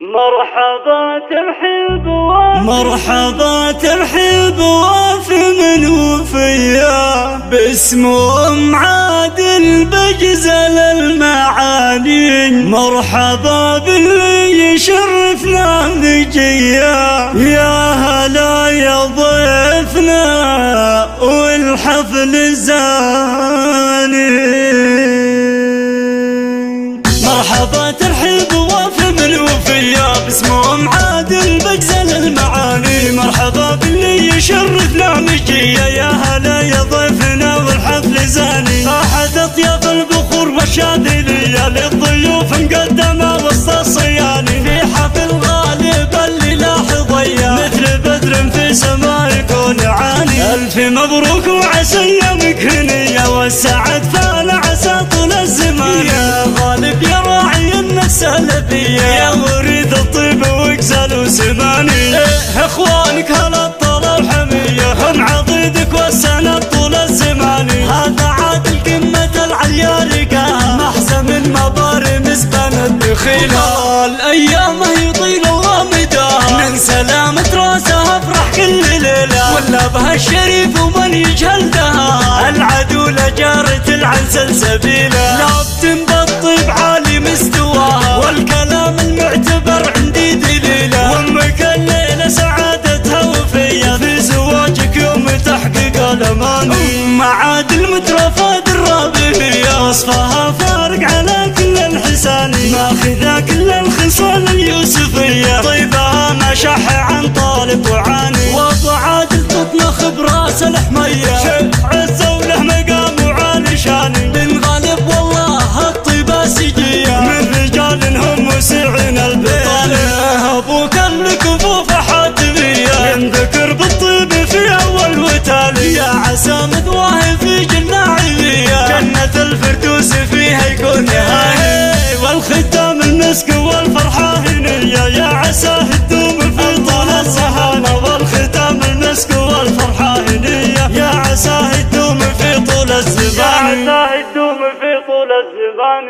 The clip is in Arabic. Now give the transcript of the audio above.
مرحبا ترحيب وافي، مرحبا ترحيب وافي من وفيا، باسم ام عادل بجزل المعاني. مرحبا باللي يشرفنا نجيا، يا هلا يا ضيفنا والحفل زاني. مرحبا ترحيب وافي من وفيا، باسم ام عادل بجزل المعاني. مرحبا باللي يشرفنا نجيا، يا هلا يا ضيفنا والحفل زاني. راحت اطياب البخور والشاذليه للضيوف مقدمه وسط الصياني، في حفل غالب اللي لاحظيا مثل بدر في سماء يكون عاني. الف مبروك وعسى ايامك هنيه، والسعد فال عسى طول الزمان. يا غالب يا راعي النفس الهبيه، يا وريد الطيب وجزل وسماني. اخوانك هلا الطلع الحميه، هم عضيدك والسند طول الزمان. هذا عادل قمه العليا رقاها، محزن من مباري مسبن الدخيله. الايام هي طيله وغامده، من سلامه راسها افرح كل ليله. ولا بها الشريف ومن يجهلها، العدو لجارة العن سلسبيله. لابتن بالطيب عالي مستواها، والكلام المعتبر عندي دليله. وامك الليله سعادتها وفيه، في زواجك يوم تحقيق الاماني. ام عادل مترفه الرابيه، وصفها فارق على كل الحساني. ماخذه كل الخصال اليوسفيه، طيبها ما شح عن طالب وعاني. وابو عادل تطنخ براس الحميه، عزه وله مقام وعالي شاني. بن غالب والله الطيبه سجيه، من رجال هم مسيعين البطاله. ابوك الكفوف حاتميه، من ذكر بالطيب في اول وتالي. يا عسى مثواه في جنه عليا، جنه الفردوس فيها يكون نهايه. والختام المسك والفرحه هنيه، يا عساه تدوم في طول الزهانه. والختام المسك والفرحه هنيه، يا عساه تدوم في طول الزمان. يا عساه تدوم في طول الزمان.